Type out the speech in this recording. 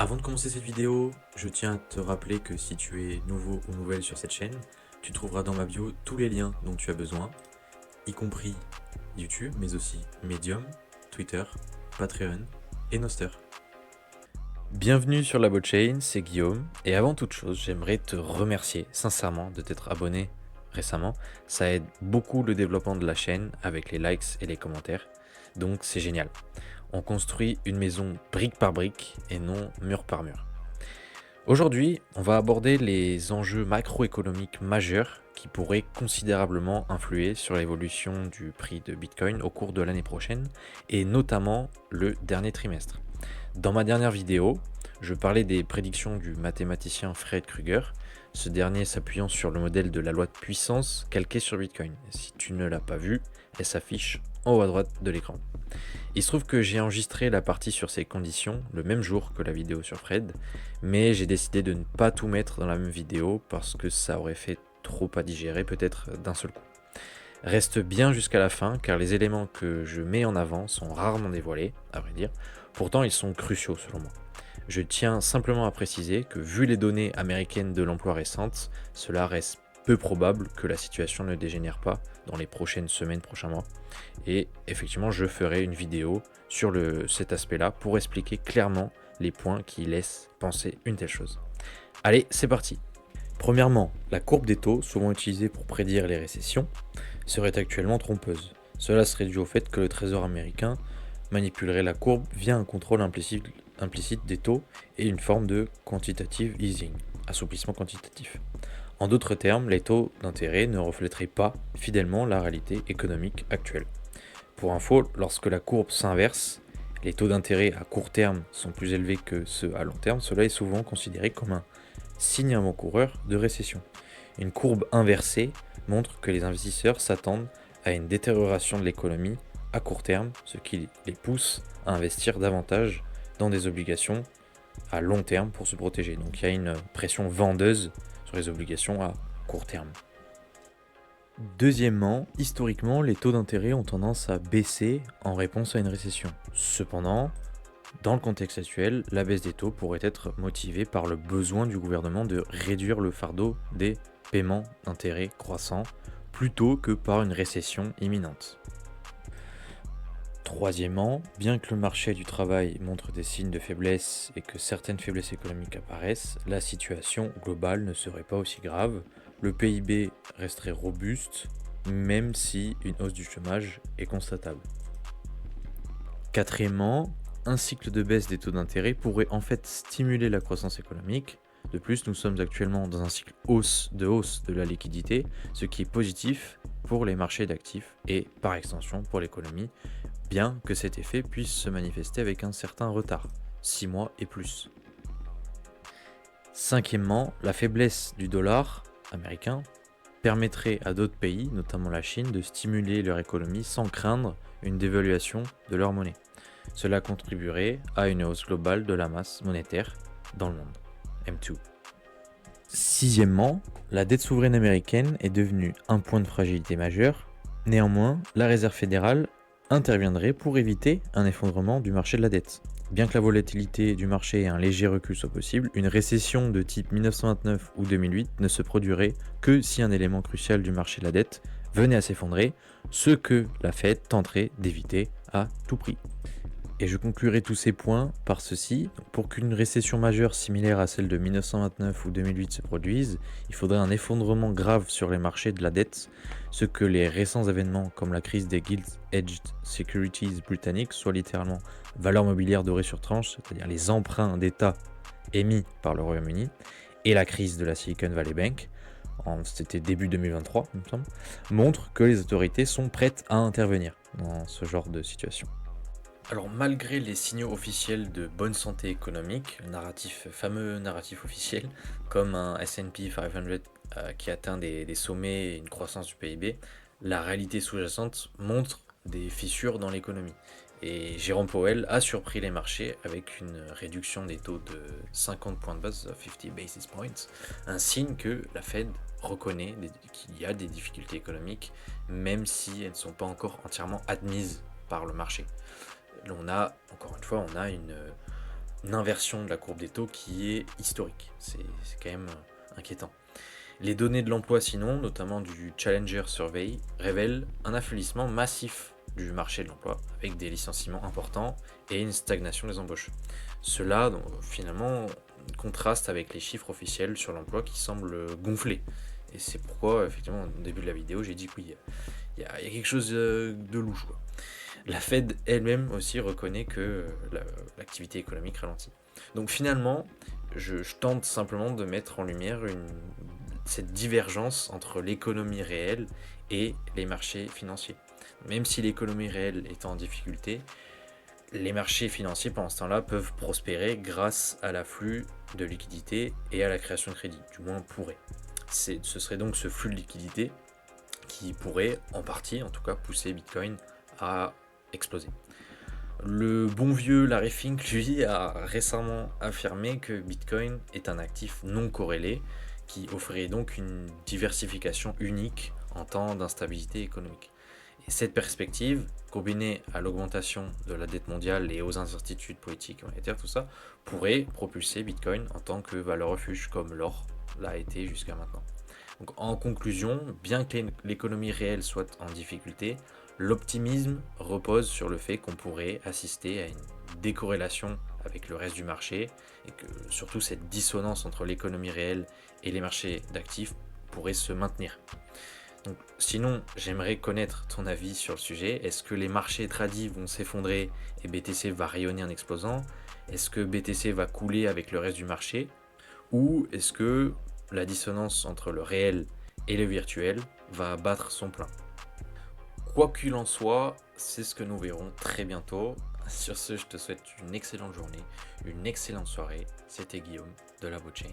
Avant de commencer cette vidéo, je tiens à te rappeler que si tu es nouveau ou nouvelle sur cette chaîne, tu trouveras dans ma bio tous les liens dont tu as besoin, y compris YouTube, mais aussi Medium, Twitter, Patreon et Noster. Bienvenue sur la blockchain, c'est Guillaume, et avant toute chose, j'aimerais te remercier sincèrement de t'être abonné récemment. Ça aide beaucoup le développement de la chaîne avec les likes et les commentaires, donc c'est génial. On construit une maison brique par brique et non mur par mur. Aujourd'hui, on va aborder les enjeux macroéconomiques majeurs qui pourraient considérablement influer sur l'évolution du prix de Bitcoin au cours de l'année prochaine, et notamment le dernier trimestre. Dans ma dernière vidéo, je parlais des prédictions du mathématicien Fred Krueger, ce dernier s'appuyant sur le modèle de la loi de puissance calquée sur Bitcoin. Si tu ne l'as pas vu, elle s'affiche en haut à droite de l'écran. Il se trouve que j'ai enregistré la partie sur ces conditions le même jour que la vidéo sur Fred, mais j'ai décidé de ne pas tout mettre dans la même vidéo parce que ça aurait fait trop à digérer peut-être d'un seul coup. Reste bien jusqu'à la fin car les éléments que je mets en avant sont rarement dévoilés, à vrai dire, pourtant ils sont cruciaux selon moi. Je tiens simplement à préciser que vu les données américaines de l'emploi récentes, cela reste peu probable que la situation ne dégénère pas dans les prochaines semaines, prochains mois. Et effectivement, je ferai une vidéo sur cet aspect-là pour expliquer clairement les points qui laissent penser une telle chose. Allez, c'est parti. Premièrement, la courbe des taux, souvent utilisée pour prédire les récessions, serait actuellement trompeuse. Cela serait dû au fait que le Trésor américain manipulerait la courbe via un contrôle implicite des taux et une forme de quantitative easing, assouplissement quantitatif. En d'autres termes, les taux d'intérêt ne reflèteraient pas fidèlement la réalité économique actuelle. Pour info, lorsque la courbe s'inverse, les taux d'intérêt à court terme sont plus élevés que ceux à long terme, cela est souvent considéré comme un signe avant-coureur de récession. Une courbe inversée montre que les investisseurs s'attendent à une détérioration de l'économie à court terme, ce qui les pousse à investir davantage dans des obligations à long terme pour se protéger. Donc il y a une pression vendeuse sur les obligations à court terme. Deuxièmement, historiquement, les taux d'intérêt ont tendance à baisser en réponse à une récession. Cependant, dans le contexte actuel, la baisse des taux pourrait être motivée par le besoin du gouvernement de réduire le fardeau des paiements d'intérêts croissants plutôt que par une récession imminente. Troisièmement, bien que le marché du travail montre des signes de faiblesse et que certaines faiblesses économiques apparaissent, la situation globale ne serait pas aussi grave. Le PIB resterait robuste, même si une hausse du chômage est constatable. Quatrièmement, un cycle de baisse des taux d'intérêt pourrait en fait stimuler la croissance économique. De plus, nous sommes actuellement dans un cycle hausse de la liquidité, ce qui est positif pour les marchés d'actifs et par extension pour l'économie, bien que cet effet puisse se manifester avec un certain retard, 6 mois et plus. Cinquièmement, la faiblesse du dollar américain permettrait à d'autres pays, notamment la Chine, de stimuler leur économie sans craindre une dévaluation de leur monnaie. Cela contribuerait à une hausse globale de la masse monétaire dans le monde. M2. Sixièmement, la dette souveraine américaine est devenue un point de fragilité majeur. Néanmoins, la Réserve fédérale interviendrait pour éviter un effondrement du marché de la dette. Bien que la volatilité du marché et un léger recul soient possibles, une récession de type 1929 ou 2008 ne se produirait que si un élément crucial du marché de la dette venait à s'effondrer, ce que la Fed tenterait d'éviter à tout prix. Et je conclurai tous ces points par ceci. Pour qu'une récession majeure similaire à celle de 1929 ou 2008 se produise, il faudrait un effondrement grave sur les marchés de la dette, ce que les récents événements comme la crise des Gilt-Edged Securities britanniques, soit littéralement valeurs mobilières dorées sur tranche, c'est-à-dire les emprunts d'État émis par le Royaume-Uni, et la crise de la Silicon Valley Bank, c'était début 2023, il me semble, montrent que les autorités sont prêtes à intervenir dans ce genre de situation. Alors malgré les signaux officiels de bonne santé économique, le fameux narratif officiel, comme un S&P 500 qui atteint des sommets et une croissance du PIB, la réalité sous-jacente montre des fissures dans l'économie. Et Jérôme Powell a surpris les marchés avec une réduction des taux de 50 points de base, 50 basis points, un signe que la Fed reconnaît qu'il y a des difficultés économiques, même si elles ne sont pas encore entièrement admises par le marché. On a, encore une fois, inversion de la courbe des taux qui est historique. C'est quand même inquiétant. Les données de l'emploi sinon, notamment du Challenger Survey, révèlent un affaiblissement massif du marché de l'emploi, avec des licenciements importants et une stagnation des embauches. Cela, donc, finalement, contraste avec les chiffres officiels sur l'emploi qui semblent gonfler. Et c'est pourquoi, effectivement, au début de la vidéo, j'ai dit que oui, il y a quelque chose de louche, quoi. La Fed elle-même aussi reconnaît que l'activité économique ralentit. Donc finalement, je tente simplement de mettre en lumière cette divergence entre l'économie réelle et les marchés financiers. Même si l'économie réelle est en difficulté, les marchés financiers pendant ce temps-là peuvent prospérer grâce à l'afflux de liquidités et à la création de crédit, du moins pourrait. Ce serait donc ce flux de liquidités qui pourrait, en partie en tout cas, pousser Bitcoin à exploser. Le bon vieux Larry Fink, lui, a récemment affirmé que Bitcoin est un actif non corrélé qui offrirait donc une diversification unique en temps d'instabilité économique. Et cette perspective, combinée à l'augmentation de la dette mondiale et aux incertitudes politiques et monétaires, tout ça, pourrait propulser Bitcoin en tant que valeur refuge comme l'or l'a été jusqu'à maintenant. Donc, en conclusion, bien que l'économie réelle soit en difficulté, l'optimisme repose sur le fait qu'on pourrait assister à une décorrélation avec le reste du marché et que surtout cette dissonance entre l'économie réelle et les marchés d'actifs pourrait se maintenir. Donc, sinon, j'aimerais connaître ton avis sur le sujet. Est-ce que les marchés tradis vont s'effondrer et BTC va rayonner en explosant? Est-ce que BTC va couler avec le reste du marché? Ou est-ce que la dissonance entre le réel et le virtuel va battre son plein? Quoi qu'il en soit, c'est ce que nous verrons très bientôt. Sur ce, je te souhaite une excellente journée, une excellente soirée. C'était Guillaume de la Blockchain.